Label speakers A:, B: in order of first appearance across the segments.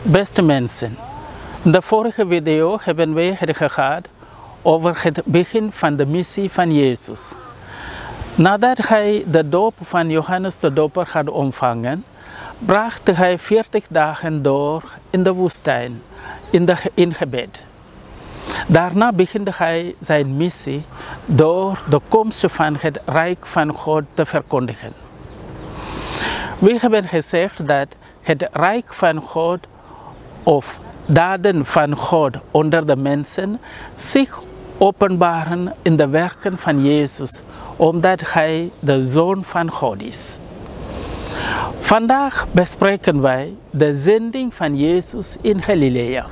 A: Beste mensen, in de vorige video hebben wij het gehad over het begin van de missie van Jezus. Nadat hij de doop van Johannes de Doper had ontvangen, bracht hij 40 dagen door in de woestijn, in gebed. Daarna begint hij zijn missie door de komst van het Rijk van God te verkondigen. We hebben gezegd dat het Rijk van God of daden van God onder de mensen zich openbaren in de werken van Jezus, omdat hij de Zoon van God is. Vandaag bespreken wij de zending van Jezus in Galilea.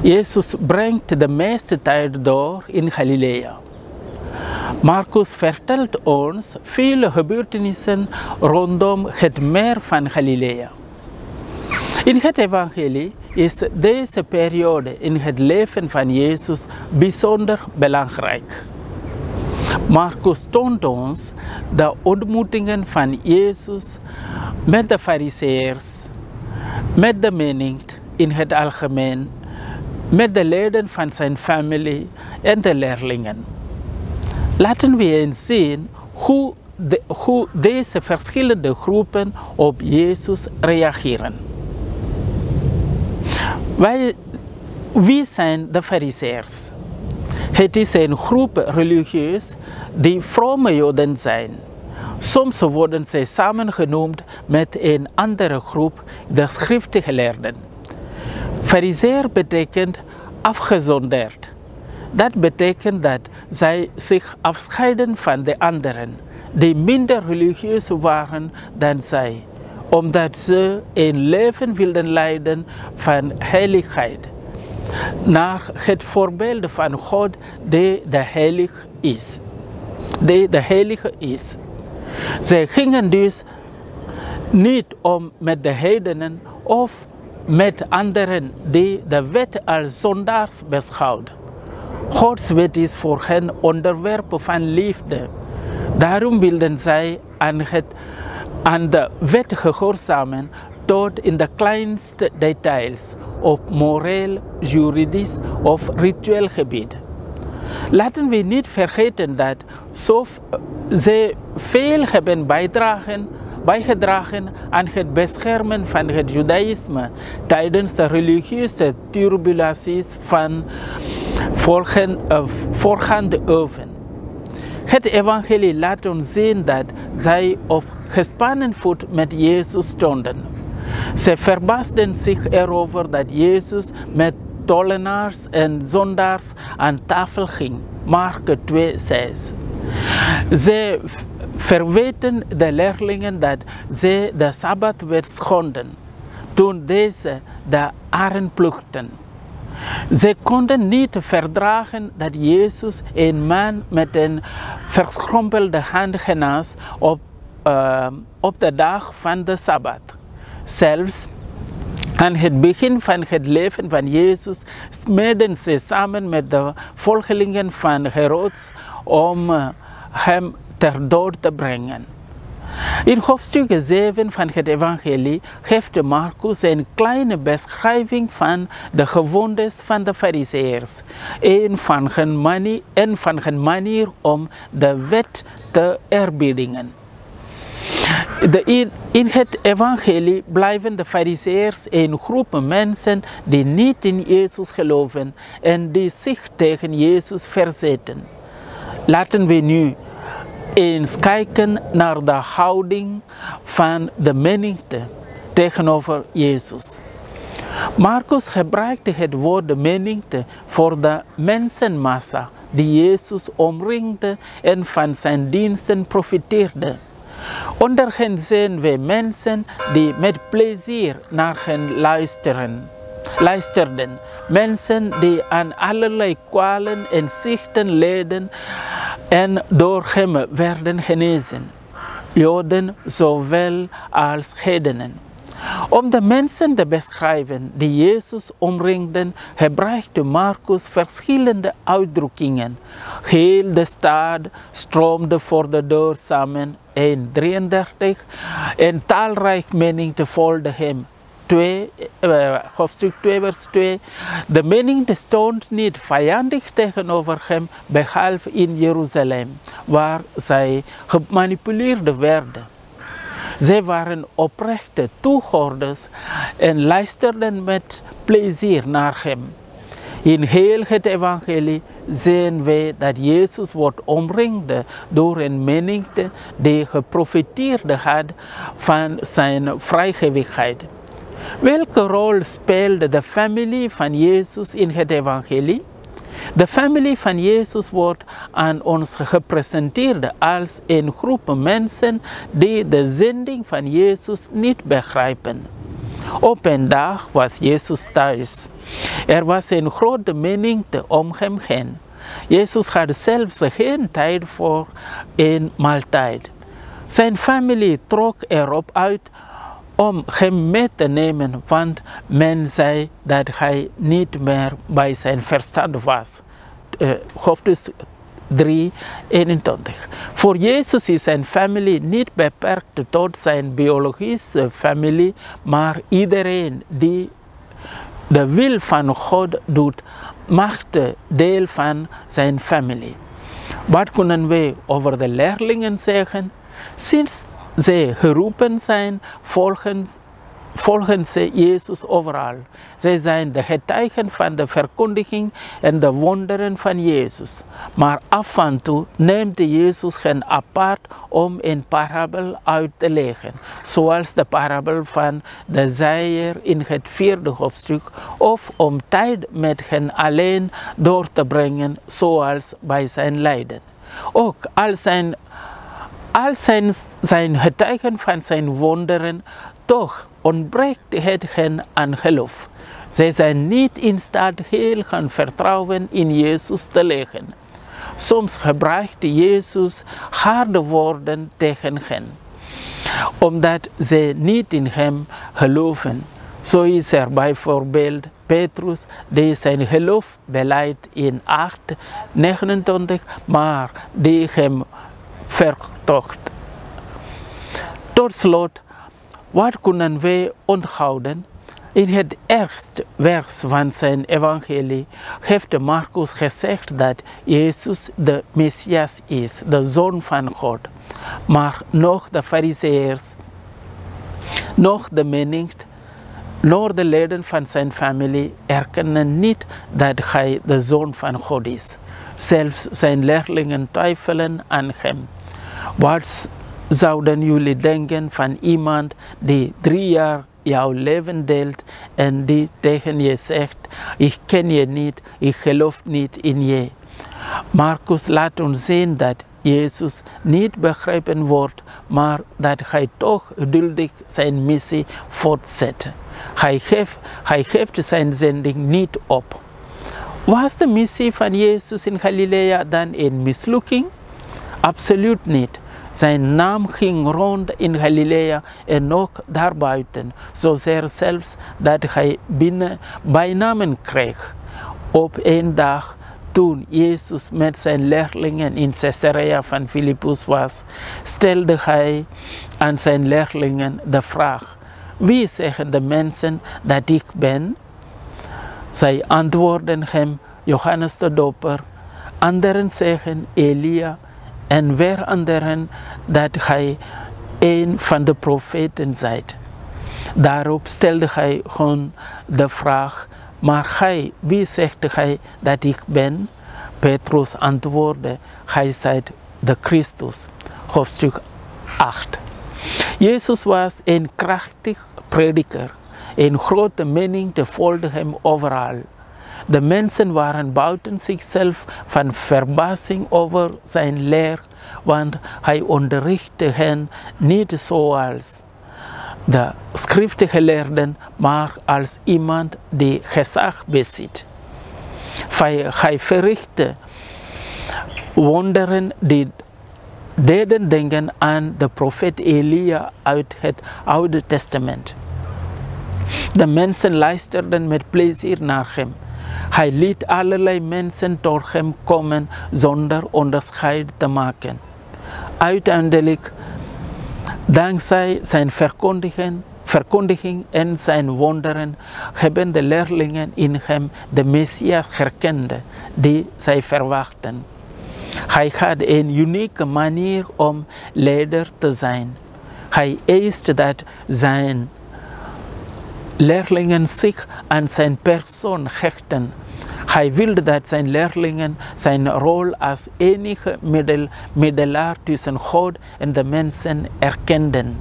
A: Jezus brengt de meeste tijd door in Galilea. Marcus vertelt ons veel gebeurtenissen rondom het meer van Galilea. In het evangelie is deze periode in het leven van Jezus bijzonder belangrijk. Marcus toont ons de ontmoetingen van Jezus met de Farizeeërs, met de menigte in het algemeen, met de leden van zijn familie en de leerlingen. Laten we eens zien hoe deze verschillende groepen op Jezus reageren. Wie zijn de Farizeeërs? Het is een groep religieus die vrome Joden zijn. Soms worden zij samen genoemd met een andere groep, de schriftgeleerden. Farizeer betekent afgezonderd. Dat betekent dat zij zich afscheiden van de anderen, die minder religieus waren dan zij, omdat ze een leven wilden leiden van heiligheid, naar het voorbeeld van God die de heilige is. Zij gingen dus niet om met de heidenen of met anderen die de wet als zondaars beschouwt. Gods wet is voor hen onderwerp van liefde. Daarom wilden zij aan de wet gehoorzamen tot in de kleinste details op moreel, juridisch of ritueel gebied. Laten we niet vergeten dat ze veel hebben bijgedragen aan het beschermen van het Judaïsme tijdens de religieuze turbulenties van voorgaande eeuwen. Het evangelie laat ons zien dat zij op gespannen voet met Jezus stonden. Ze verbaasden zich erover dat Jezus met tollenaars en zondaars aan tafel ging. Mark 2:6. Ze verweten de leerlingen dat ze de Sabbatwet schonden toen deze de aren plukten. Ze konden niet verdragen dat Jezus een man met een verschrompelde hand genas op de dag van de Sabbat. Zelfs aan het begin van het leven van Jezus smeden ze samen met de volgelingen van Herodes om hem ter dood te brengen. In hoofdstuk 7 van het evangelie geeft Marcus een kleine beschrijving van de gewoontes van de Farizeeërs en van hun manier om de wet te eerbiedigen. In het evangelie blijven de Farizeeërs een groep mensen die niet in Jezus geloven en die zich tegen Jezus verzetten. Laten we nu eens kijken naar de houding van de menigte tegenover Jezus. Marcus gebruikte het woord de menigte voor de mensenmassa die Jezus omringde en van zijn diensten profiteerde. Onder hen zien we mensen die met plezier naar hen luisterden. Mensen die aan allerlei kwalen en ziekten leden en door hem werden genezen. Joden zowel als heidenen. Om de mensen te beschrijven die Jezus omringden, gebruikte Marcus verschillende uitdrukkingen. Heel de stad stroomde voor de deur samen, 1:33, en talrijk menigte volgde hem. hoofdstuk 2 vers 2. De menigte stond niet vijandig tegenover hem, behalve in Jeruzalem, waar zij gemanipuleerd werden. Zij waren oprechte toehoorders en luisterden met plezier naar hem. In heel het evangelie zien wij dat Jezus wordt omringd door een menigte die geprofiteerd had van zijn vrijgevigheid. Welke rol speelde de familie van Jezus in het evangelie? De familie van Jezus wordt aan ons gepresenteerd als een groep mensen die de zending van Jezus niet begrijpen. Op een dag was Jezus thuis. Er was een grote menigte om hem heen. Jezus had zelfs geen tijd voor een maaltijd. Zijn familie trok erop uit om hem mee te nemen, want men zei dat hij niet meer bij zijn verstand was. Hoofdstuk 3, 21. Voor Jezus is zijn familie niet beperkt tot zijn biologische familie, maar iedereen die de wil van God doet, mag deel van zijn familie. Wat kunnen we over de leerlingen zeggen? Sinds zij geroepen zijn, volgen ze Jezus overal. Zij zijn de getuigen van de verkondiging en de wonderen van Jezus. Maar af en toe neemt Jezus hen apart om een parabel uit te leggen. Zoals de parabel van de zaaier in het 4e hoofdstuk. Of om tijd met hen alleen door te brengen, zoals bij zijn lijden. Ook al zijn getuigen van zijn wonderen, toch ontbreekt het hen aan geloof. Zij zijn niet in staat heel hun vertrouwen in Jezus te leggen. Soms gebruikt Jezus harde woorden tegen hen, omdat ze niet in hem geloven. Zo is er bijvoorbeeld Petrus, die zijn geloof beleidt in 8:29, maar die hem vertoogt. Tot slot, wat kunnen wij onthouden? In het eerste vers van zijn evangelie heeft Marcus gezegd dat Jezus de Messias is, de Zoon van God. Maar nog de Farizeeërs, nog de menigte, nog de leden van zijn familie erkennen niet dat hij de Zoon van God is. Zelfs zijn leerlingen twijfelen aan hem. Wat zouden jullie denken van iemand die 3 jaar jouw leven deelt en die tegen je zegt, ik ken je niet, ik geloof niet in je. Marcus laat ons zien dat Jezus niet begrepen wordt, maar dat hij toch geduldig zijn missie voortzet. Hij geeft zijn zending niet op. Was de missie van Jezus in Galilea dan een mislukking? Absoluut niet. Zijn naam ging rond in Galilea en ook daarbuiten, zozeer zelfs dat hij bijnamen kreeg. Op een dag, toen Jezus met zijn leerlingen in Caesarea van Philippus was, stelde hij aan zijn leerlingen de vraag: wie zeggen de mensen dat ik ben? Zij antwoordden hem: Johannes de Doper. Anderen zeggen Elia. En weer anderen dat hij een van de profeten zijt. Daarop stelde hij gewoon de vraag: maar gij, wie zegt hij dat ik ben? Petrus antwoordde: gij zijt de Christus. Hoofdstuk 8. Jezus was een krachtig prediker. Een grote menigte volgde hem overal. De mensen waren buiten zichzelf van verbazing over zijn leer, want hij onderrichtte hen niet zoals de schriftgeleerden, maar als iemand die gezag bezit. Hij verrichtte wonderen die deden denken aan de profeet Elia uit het Oude Testament. De mensen luisterden met plezier naar hem. Hij liet allerlei mensen tot hem komen zonder onderscheid te maken. verkondiging en zijn wonderen hebben de leerlingen in hem de Messias herkend die zij verwachten. Hij had een unieke manier om leider te zijn. Hij eist dat zijn leerlingen zich aan zijn persoon hechten. Hij wilde dat zijn leerlingen zijn rol als enige middelaar tussen God en de mensen erkenden.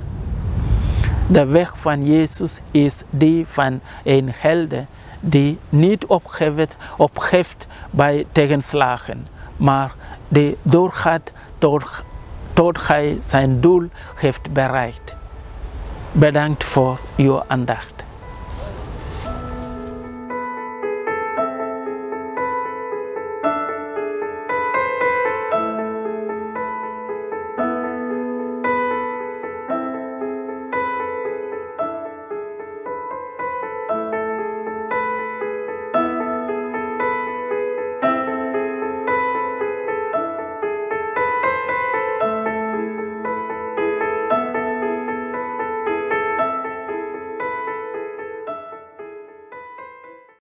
A: De weg van Jezus is die van een held die niet opgeeft bij tegenslagen, maar die doorgaat tot hij zijn doel heeft bereikt. Bedankt voor uw aandacht.